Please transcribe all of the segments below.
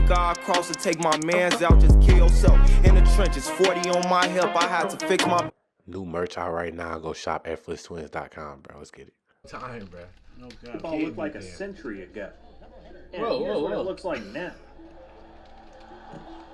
star-cross to take my mans out, just kill yourself. In the trenches, 40 on my hip, I had to fix my... New merch out right now. Go shop at FlissTwins.com, bro. Let's get it. Time, bro. No God. Football looked like a century ago. And Whoa, here's whoa, what whoa. it looks like now.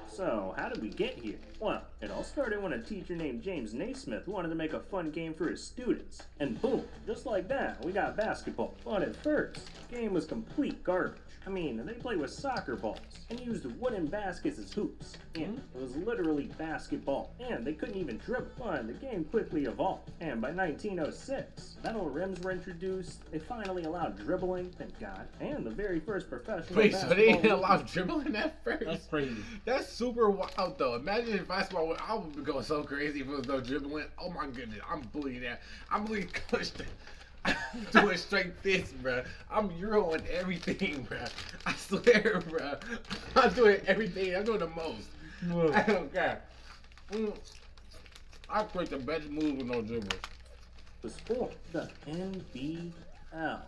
So, how did we get here? Well, it all started when a teacher named James Naismith wanted to make a fun game for his students. And boom, just like that, we got basketball. But at first, the game was complete garbage. I mean, they played with soccer balls and used wooden baskets as hoops. And it was literally basketball. And they couldn't even dribble. But the game quickly evolved. And by 1906, metal rims were introduced. They finally allowed dribbling, thank God. And the very first professional Wait, so they didn't basketball allow league- dribbling at first? That's crazy. That's super wild, though. Imagine if basketball, I would go so crazy if it was no dribbling. Oh my goodness, I'm bullying that. I'm bullying Coach. I'm doing straight this, bro. I'm Euroing everything, bro. I swear, bro. I'm doing everything. I'm doing the most. I don't care. I create the best move with no dribbles. was formed, the NBL.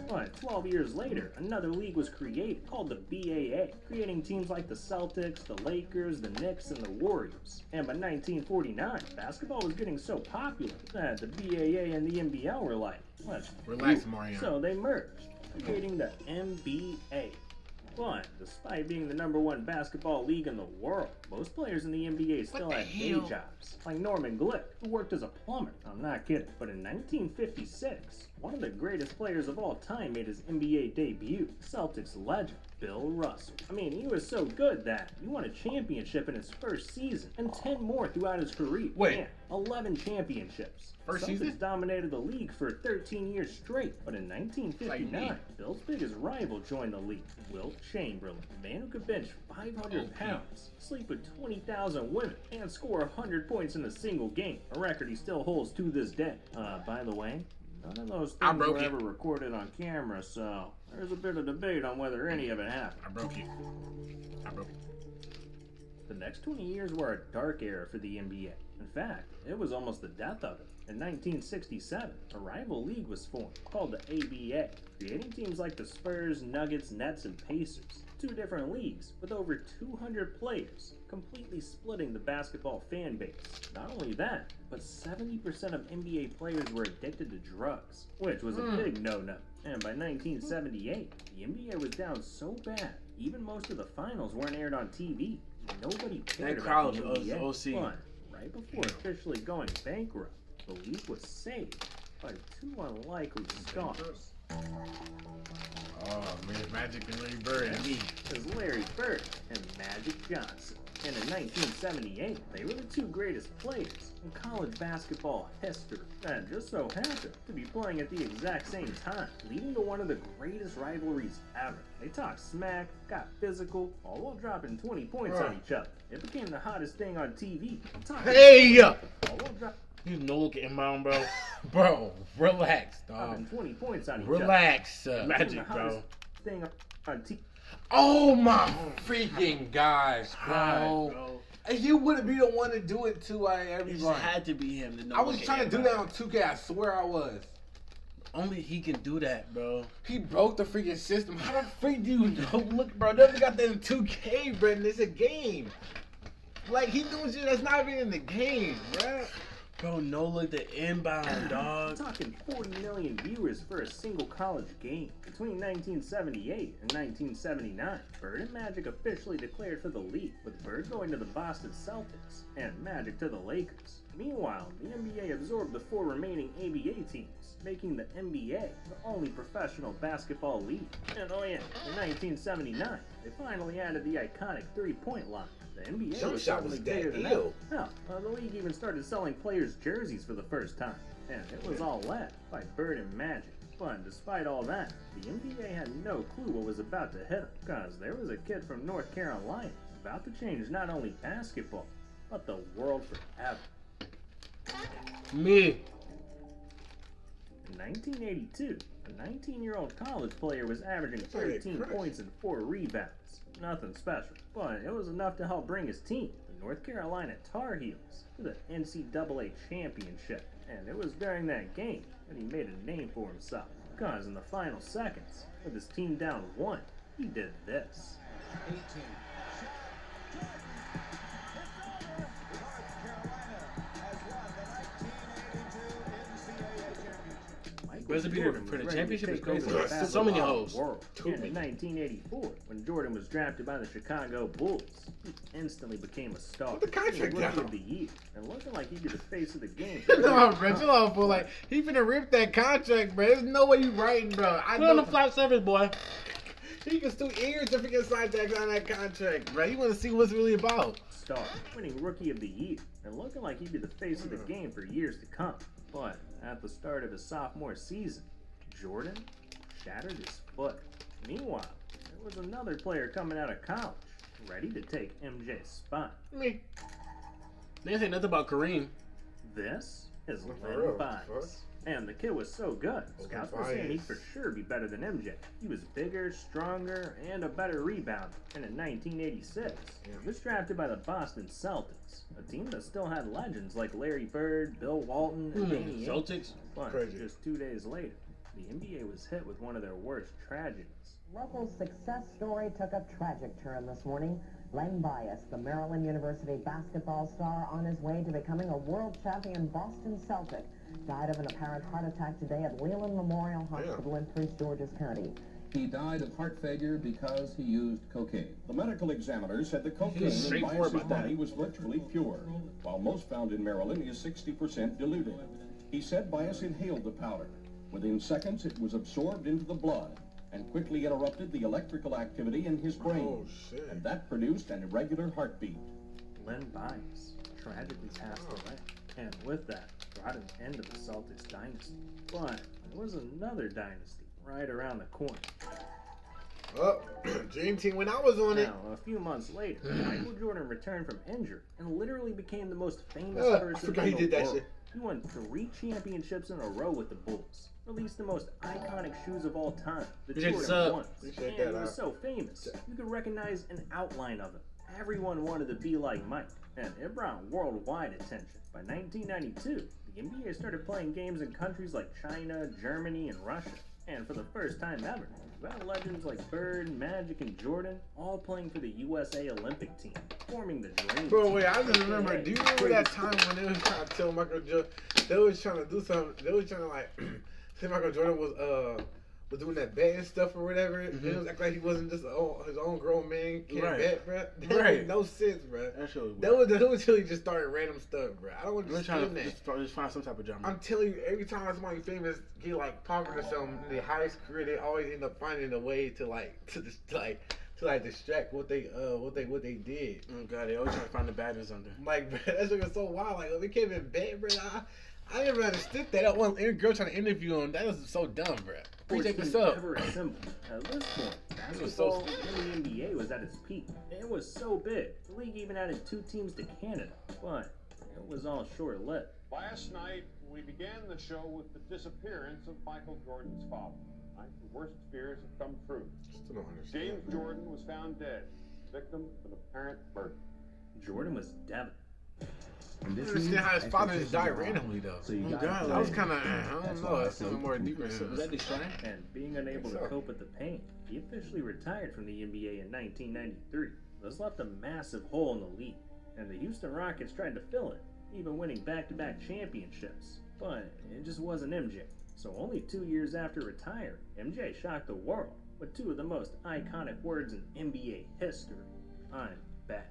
But 12 years later, another league was created called the BAA, creating teams like the Celtics, the Lakers, the Knicks, and the Warriors. And by 1949, basketball was getting so popular that the BAA and the NBL were like, let's Relax, Mario. So they merged, creating the NBA. But despite being the #1 basketball league in the world, most players in the NBA still had day jobs, like Norman Glick, who worked as a plumber. I'm not kidding. But in 1956, one of the greatest players of all time made his NBA debut, Celtics legend Bill Russell. I mean, he was so good that he won a championship in his first season, and 10 more throughout his career. Wait. Man, 11 championships. First Celtics season? dominated the league for 13 years straight, but in 1959, Like Bill's biggest rival joined the league, Wilt Chamberlain, a man who could bench 500 pounds, sleep with 20,000 women, and score 100 points in a single game, a record he still holds to this day. By the way, none of those I things broke were it. ever recorded on camera, so there's a bit of debate on whether any of it happened. I broke it. I broke it. The next 20 years were a dark era for the NBA. In fact, it was almost the death of it. In 1967, a rival league was formed called the ABA, creating teams like the Spurs, Nuggets, Nets, and Pacers. 2 different leagues with over 200 players, completely splitting the basketball fan base. Not only that, but 70% of NBA players were addicted to drugs, which was a big no-no. And by 1978, the NBA was down so bad, even most of the finals weren't aired on TV. Nobody cared That about crowd the was NBA. OC. But right before officially going bankrupt, the league was saved by 2 unlikely stars. Oh, man, Magic and Larry Bird and me. As Larry Bird and Magic Johnson. And in 1978, they were the 2 greatest players in college basketball history, and just so happened to be playing at the exact same time, leading to one of the greatest rivalries ever. They talked smack, got physical, all while dropping 20 points on each other. It became the hottest thing on TV. I'm talking Hey! all while You no look inbound, bro. Bro, relax, dropping dog. 20 points on each Relax. Magic, other. bro. Thing on TV. Oh my freaking gosh, Bro. bro. And you wouldn't be the one to do it to It just everybody. had to be him. To know I was look trying to do inbound. that on 2K, I swear I was. Only he can do that, bro. He broke the freaking system. How the freak do you know? Look, bro, never got that in 2K, Brendan. It's a game. Like, he doing shit that's not even in the game, bro. Bro, no look the inbound, I'm dog. talking 40 million viewers for a single college game. Between 1978 and 1979, Bird and Magic officially declared for the league, with Bird going to the Boston Celtics and Magic to the Lakers. Meanwhile, the NBA absorbed the 4 remaining ABA teams, making the NBA the only professional basketball league. And oh yeah, in 1979, they finally added the iconic 3-point line. The NBA Jump was shot suddenly was that bigger than ill. ever. Hell, the league even started selling players' jerseys for the first time, and it was all led by Bird and Magic. But despite all that, the NBA had no clue what was about to hit them, because there was a kid from North Carolina about to change not only basketball, but the world forever. Me. In 1982, a 19-year-old college player was averaging 13 points and 4 rebounds. Nothing special, but it was enough to help bring his team, the North Carolina Tar Heels, to the NCAA championship. And it was during that game that he made a name for himself, because in the final seconds, with his team down 1, he did this. 18. Buzzer beater Jordan for was the ready to championship is take over crazy. the There's so many basketball hoes. world. And in 1984, when Jordan was drafted by the Chicago Bulls, he instantly became a star. Put the contract He was Rookie down. of the year, and looking like he'd be the face of the game. No, bro, chill out, fool. Like, he finna rip that contract, bro. There's no way you writing, bro. I Put on know the flat surface, boy. he can still years if he can sign that on that contract, bro. You want to see what's really about. Star, winning Rookie of the Year, and looking like he'd be the face of the game for years to come. But at the start of his sophomore season, Jordan shattered his foot. Meanwhile, there was another player coming out of college, ready to take MJ's spot. Me. They didn't say nothing about Kareem. This is For Len real, Bias. bro. And the kid was so good, scouts were saying he'd for sure be better than MJ. He was bigger, stronger, and a better rebounder. And in 1986, he was drafted by the Boston Celtics, a team that still had legends like Larry Bird, Bill Walton, and Danny Ainge. Celtics. But Crazy. just 2 days later, the NBA was hit with one of their worst tragedies. Local success story took a tragic turn this morning. Len Bias, the Maryland University basketball star on his way to becoming a world champion Boston Celtic, died of an apparent heart attack today at Leland Memorial Hospital in Prince George's County. He died of heart failure because he used cocaine. The medical examiner said the cocaine in straightforward Bias's about that. body was virtually pure, while most found in Maryland is 60% diluted. He said Bias inhaled the powder. Within seconds, it was absorbed into the blood and quickly interrupted the electrical activity in his brain. Oh, shit. And that produced an irregular heartbeat. Len Bias tragically passed away, and with that, brought an end to the Celtics dynasty. But there was another dynasty right around the corner. Oh, Dream Team when I was on it. Now, a few months later, Michael Jordan returned from injury and literally became the most famous I person forgot in he the did that world. shit. He won 3 championships in a row with the Bulls. Released the most iconic shoes of all time, the Appreciate the Jordan sub. 1s. Appreciate And that, he was so famous, you could recognize an outline of him. Everyone wanted to be like Mike, and it brought worldwide attention. By 1992, the NBA started playing games in countries like China, Germany, and Russia. And for the first time ever, you had legends like Bird, Magic, and Jordan all playing for the USA Olympic team, forming the Dream Bro, Team. wait, I just remember. Do you remember that time when they was trying to tell Michael Jordan? They was trying to do something. They was trying to like say Michael Jordan was doing that betting stuff or whatever. And it was acting like he wasn't just his own grown man can't Right. bet, bro. That Right. made no sense, bro. That shit was That was until he just started random stuff, bro. I don't We're trying understand to that. just find some type of drama. I'm telling you, every time somebody famous get like popular or something in their highest career, they always end up finding a way to distract what they did. Oh god, they always trying to find the bad in something. Like, bro, that shit was so wild. Like, they can't even bet, bro. I never understood that. That one girl trying to interview him. That was so dumb, bro. Appreciate the Sports sub. ever assembled. At this point, was so basketball in the NBA was at its peak. It was so big, the league even added 2 teams to Canada. But it was all short-lived. Last night, we began the show with the disappearance of Michael Jordan's father. Right? The worst fears have come true. Still don't understand. James Jordan was found dead, victim of an apparent murder. Jordan was devastated. I don't understand how his father just died randomly, though. So you Oh, got God, that was kind of, I don't That's know. why I That's say- something more deeper. Was that destroying? And being unable to cope with the pain, he officially retired from the NBA in 1993. This left a massive hole in the league, and the Houston Rockets tried to fill it, even winning back-to-back championships. But it just wasn't MJ. So only 2 years after retiring, MJ shocked the world with 2 of the most iconic words in NBA history: "I'm back."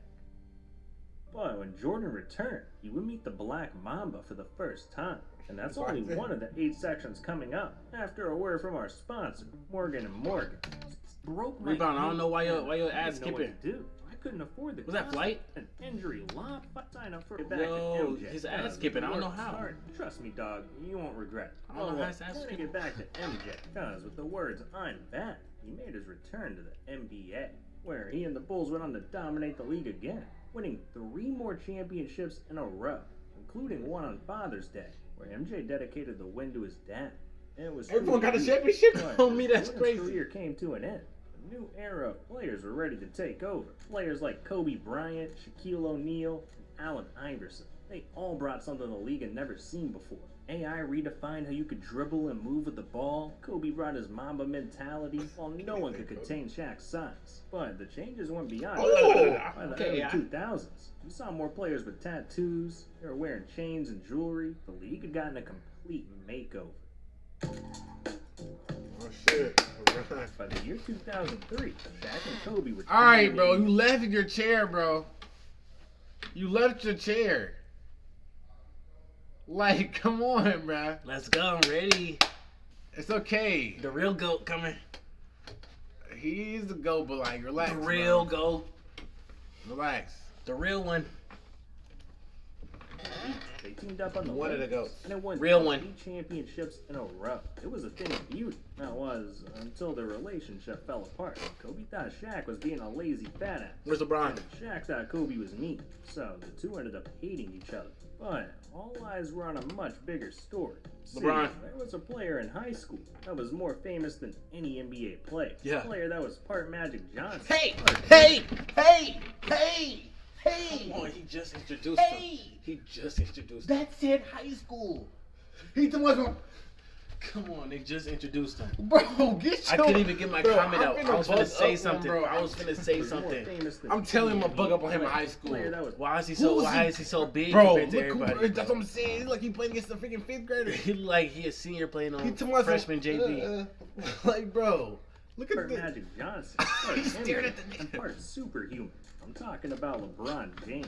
But when Jordan returned, he would meet the Black Mamba for the first time. And that's only one of the 8 sections coming up after a word from our sponsor, Morgan & Morgan. Broke my Rebound, I don't knee. know why your I ads didn't know what skipping. to do. I couldn't afford the Was that cost. flight? An injury law. Sign up for it back Yo, to MJ. his ads skipping, I don't know how. Trust me, dog. You won't regret it. I don't know how his Trying ads to skipping. get back to MJ, because with the words "I'm back," he made his return to the NBA, where he and the Bulls went on to dominate the league again, winning 3 more championships in a row, including one on Father's Day, where MJ dedicated the win to his dad. It was Everyone got a truly championship but on me. That's Jordan's crazy. career came to an end. A new era of players were ready to take over. Players like Kobe Bryant, Shaquille O'Neal, and Allen Iverson. They all brought something the league had never seen before. AI redefined how you could dribble and move with the ball. Kobe brought his Mamba mentality, while no one could contain Shaq's size. But the changes went beyond. By the early 2000s, we saw more players with tattoos. They were wearing chains and jewelry. The league had gotten a complete makeover. Oh shit. By the year 2003, Shaq and Kobe were. All right, bro. You dominating- left your chair, bro. You left your chair. Like, come on, bro. Let's go. I'm ready. It's okay. The real GOAT coming. He's the GOAT, but like, relax. The real bro. GOAT. Relax. The real one. They teamed up on the One of the Lakers, GOATs. and it won Real 3 one. championships in a row. It was a thing of beauty. That was until their relationship fell apart. Kobe thought Shaq was being a lazy fat ass. Where's LeBron? And Shaq thought Kobe was mean. So the two ended up hating each other. But all eyes were on a much bigger story. See, LeBron. there was a player in high school that was more famous than any NBA player. Yeah. A player that was part Magic Johnson. Hey! part Hey! Hey! Hey! Hey! Come on, he just introduced Hey! him. He just introduced him. That's in high school. He the one. Come on, they just introduced him. Bro, get I your. couldn't even get my Bro, comment I'm out. finna I was gonna bug say up something. one, bro. I was gonna say was more something. famous than I'm telling him any to bug up on him in player. high school. Player that was Why is he Who so? was Why he? is he so big Bro, compared to look who, everybody? that's what I'm saying. He's like he playing against the freaking fifth grader. He like he a senior playing He on told us freshman JV. like, bro, look at part this. Magic Johnson, part He stared Eminem, at the and part superhuman. I'm talking about LeBron James,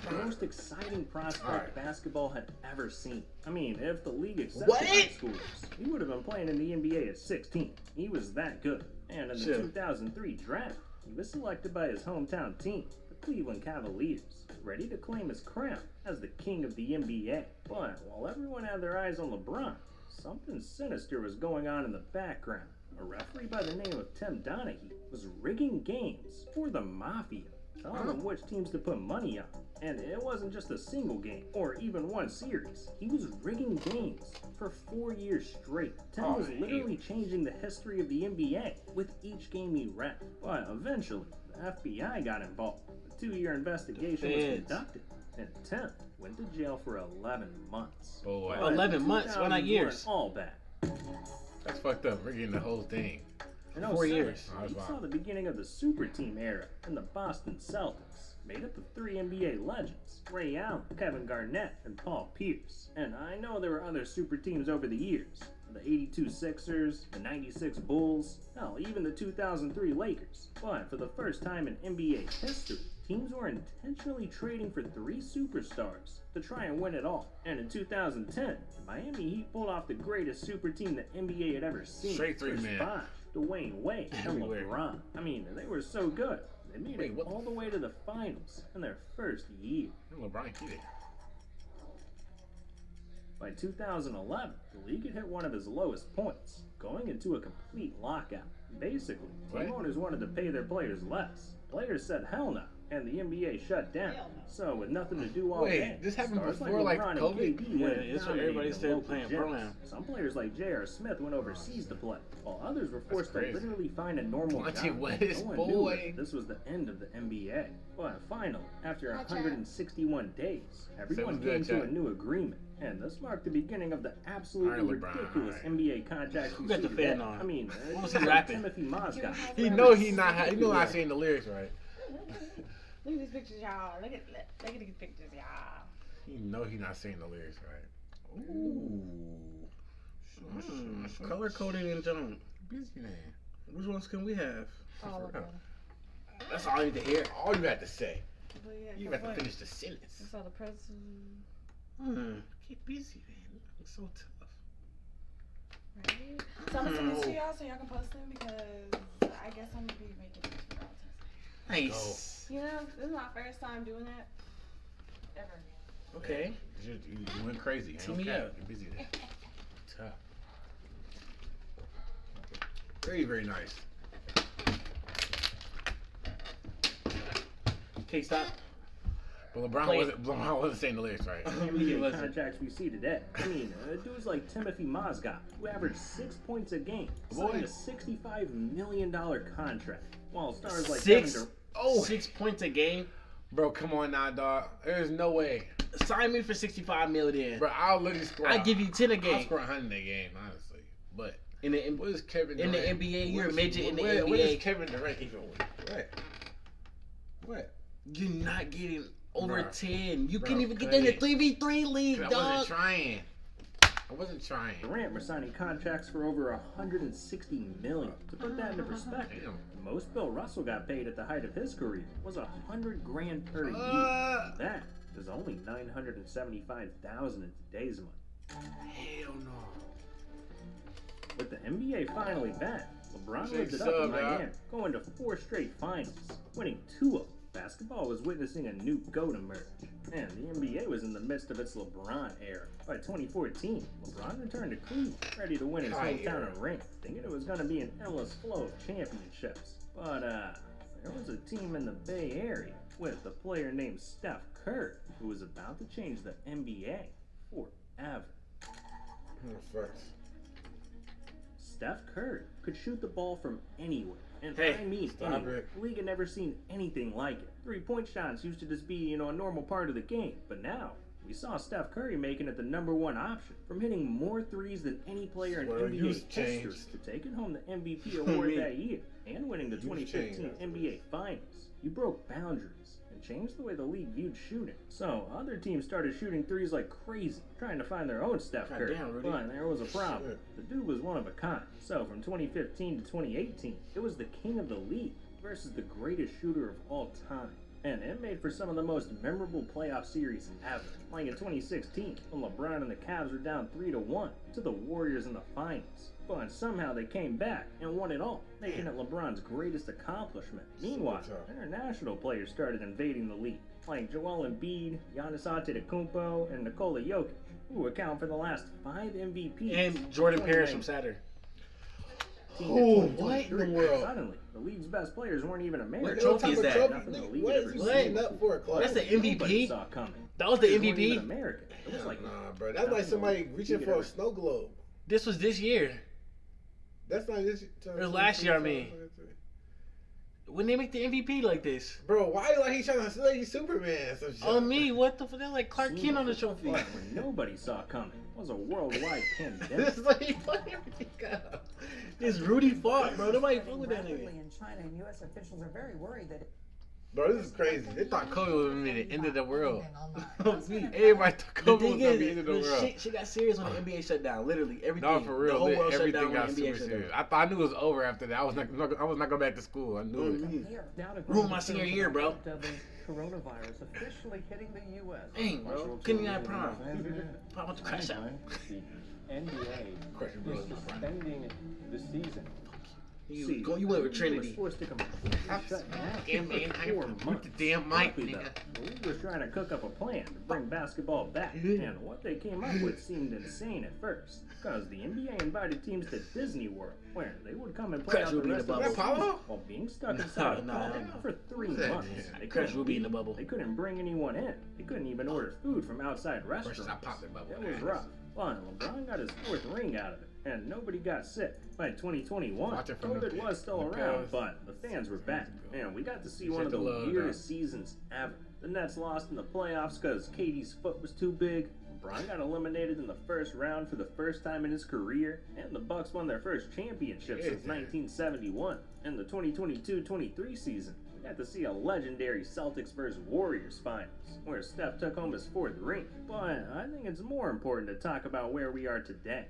the most exciting prospect Alright. basketball had ever seen. I mean, if the league accepted What? high schoolers, he would have been playing in the NBA at 16. He was that good. And in the Chill. 2003 draft, he was selected by his hometown team, the Cleveland Cavaliers, ready to claim his crown as the king of the NBA. But while everyone had their eyes on LeBron, something sinister was going on in the background. A referee by the name of Tim Donaghy was rigging games for the Mafia, telling them which teams to put money on. And it wasn't just a single game, or even one series. He was rigging games for 4 years straight. Tim was literally changing the history of the NBA with each game he ref. But eventually, the FBI got involved. A 2-year investigation was Feds. conducted, and Tim went to jail for 11 months. Oh, wow. But 11 the months? Why not 2000s years? weren't all bad. That's fucked up. We're getting the whole thing. In 4 07, years. We saw the beginning of the super team era in the Boston Celtics, made up of 3 NBA legends, Ray Allen, Kevin Garnett, and Paul Pierce. And I know there were other super teams over the years. The 82 Sixers, the 96 Bulls, hell, even the 2003 Lakers. But for the first time in NBA history, teams were intentionally trading for 3 superstars to try and win it all. And in 2010, the Miami Heat pulled off the greatest super team the NBA had ever seen. Straight 3-man. Bosh, Dwayne Wade, and Everywhere. LeBron. I mean, they were so good. They made Wait, it what the all the way to the finals in their first year. LeBron get it. By 2011, the league had hit one of its lowest points, going into a complete lockout. Basically, team What? owners wanted to pay their players less. Players said hell no, and the NBA shut down. So with nothing to do all Wait, day, this happened stars before, like, LeBron and COVID? KD Yeah, went it's when dominating everybody the started local playing gyms. pro-am. Some players like J.R. Smith went overseas to play, while others were forced to crazy. literally find a normal Monty job. West, No one knew boy. if this was the end of the NBA. But finally, after 161 days, everyone good, came to a Jack. new agreement. And this marked the beginning of the absolutely Alright, LeBron, ridiculous alright. NBA contracts Who we got see the today. fan on? I mean, What was just he like rapping? Timothy Mozgov. He know he not. He know not saying the lyrics right. Look at these pictures, y'all. Look at these pictures, y'all. He know he not saying the lyrics right. Color coded and John. Busy man. Which ones can we have? All of them. That's all I need to hear. All you had to say. But yeah, You but have to what? finish the sentence. I saw the president. Get busy, man. It's so tough. Right? So I'm gonna send these to y'all so y'all can post them because I guess I'm gonna be making these for Valentine's Nice. Day. You know, this is my first time doing that ever. Okay. You went crazy. Tee Ain't me no cap. up. You're busy there. Tough. Very, very nice. Okay, stop. But LeBron wasn't saying the lyrics right. NBA contracts we see today. I mean, dudes like Timothy Mozgov, who averaged 6 points a game, signed a $65 million contract, while stars like Kevin Durant. 6 points a game. Bro, come on now, dog. There's no way. Sign me for 65 million. Bro, I'll literally score. I give you 10 a I'll game. score 100 a game, honestly. But In the what is Kevin in the Durant? NBA, you're What a is- midget in the what- What NBA. is Kevin Durant even with? What? What? You're not getting over Bruh. 10. You Bro, can't even get cut in the it. 3v3 league, I dog. wasn't trying. I wasn't trying. Durant were signing contracts for over $160 million. To put that into perspective, the most Bill Russell got paid at the height of his career was $100 grand per year. That is only $975,000 in today's money. Hell no. With the NBA finally back, LeBron lived it up in Miami, going to 4 straight finals, winning 2 of them. Basketball was witnessing a new GOAT emerge, and the NBA was in the midst of its LeBron era. By 2014, LeBron returned to Cleveland, ready to win his hometown ring, thinking it was going to be an endless flow of championships. But there was a team in the Bay Area with a player named Steph Curry, who was about to change the NBA forever. Steph Curry could shoot the ball from anywhere. And I mean anywhere. The league had never seen anything like it. 3-point shots used to just be, a normal part of the game. But now, we saw Steph Curry making it the #1 option, from hitting more threes than any player in NBA history to taking home the MVP award that year and winning the 2015 NBA Finals. You broke boundaries and changed the way the league viewed shooting. So other teams started shooting threes like crazy, trying to find their own Steph Curry. But there was a problem. The dude was one of a kind. So from 2015 to 2018, it was the king of the league versus the greatest shooter of all time. And it made for some of the most memorable playoff series ever. Like in 2016, when LeBron and the Cavs were down 3-1 to the Warriors in the finals. But somehow they came back and won it all, making it LeBron's greatest accomplishment. Meanwhile, international players started invading the league, like Joel Embiid, Giannis Antetokounmpo, and Nikola Jokic, who account for the last 5 MVPs. And Jordan Parrish from Saturn. Oh, what in the world? Suddenly, the league's best players weren't even American. What trophy is that? Nothing the league had ever seen. That's the MVP? Saw coming. That was the They weren't MVP? even American. It was like, Nah, bro. That's like somebody reaching for a snow globe. This was this year. That's not this. It was last year, I mean. When they make the MVP like this? Bro, why like he's trying to say he's Superman? Some shit. On me, what the fuck? They're like Clark Kent on the trophy. But when nobody saw coming was a worldwide pandemic. This is like this Rudy fought, bro. Nobody fuck with that nigga. In China, and U.S. officials are very worried that Bro, this is crazy. They thought Kobe was gonna be the end of the world. Me. Everybody thought The Kobe was thing gonna be the end of the is, world. shit got serious when the NBA shut down. Literally everything. No, for real. The whole world shut Everything down got when the super NBA shut serious. down. I knew it was over after that. I was not going back to school. I knew it. Ruined my senior year, bro. coronavirus officially hitting the U.S. Dang, bro. Couldn't even have prom. Prom went to crash out. The NBA is suspending the season. You went with Trinity. Forced to completely shut down. Damn, man. I 4 put months. the damn mic, Luckily, nigga. though, the league was trying to cook up a plan to bring basketball back, and what they came up with seemed insane at first. Because the NBA invited teams to Disney World, where they would come and play Crash out the Ruby in rest the of the bubble. season while being stuck inside Nah, a bubble for 3 months. They Crash couldn't Ruby in leave. the bubble. They couldn't bring anyone in. They couldn't even order food from outside restaurants. I popped the bubble. It was rough. But LeBron got his 4th ring out of it, and nobody got sick. By 2021, Watch it from the COVID was still the around, past. but the fans were back, and we got to see You one of said the the love, weirdest seasons ever. The Nets lost in the playoffs because KD's foot was too big. LeBron got eliminated in the first round for the first time in his career, and the Bucks won their first championship since 1971. In the 2022-23 season, we got to see a legendary Celtics vs. Warriors finals, where Steph took home his 4th ring. But I think it's more important to talk about where we are today.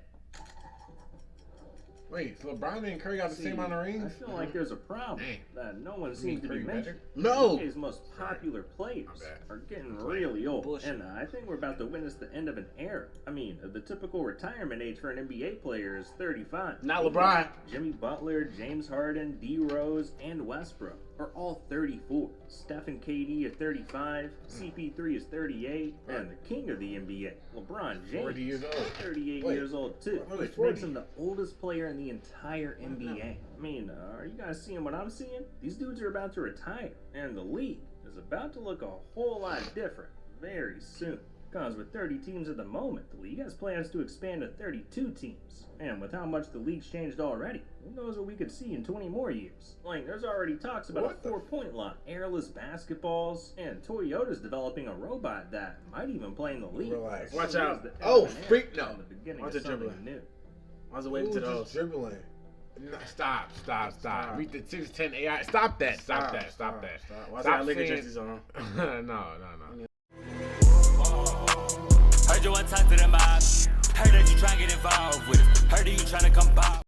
Wait, so LeBron and Curry got the same amount of I rings? feel like there's a problem that no one seems to be Curry better? mentioning. No. NBA's most popular players bad. are getting really old, Bullshit. and I think we're about to witness the end of an era. I mean, the typical retirement age for an NBA player is 35. Not LeBron. Jimmy Butler, James Harden, D. Rose, and Westbrook are all 34. Steph and KD are 35. CP3 is 38, and the king of the NBA, LeBron James, 40 years old. 38 Wait, years old too, I thought he was which 40. makes him the oldest player in the entire NBA. I mean, are you guys seeing what I'm seeing? These dudes are about to retire, and the league is about to look a whole lot different very soon. Because with 30 teams at the moment, the league has plans to expand to 32 teams. And with how much the league's changed already, who knows what we could see in 20 more years? Like, there's already talks about a 4-point line, airless basketballs, and Toyota's developing a robot that might even play in the league. Relax. Watch So out. there's the Oh, era freak no. and the beginning Watch of the something dribbling. new. I was waiting Who's to just those. dribbling? No, stop. Read the 610 AI. Stop that. Stop that. Why Stop I Laker saying- jerseys on? no. Heard you want to talk to them about Heard that you tryna get involved with it. Heard that you tryna come by.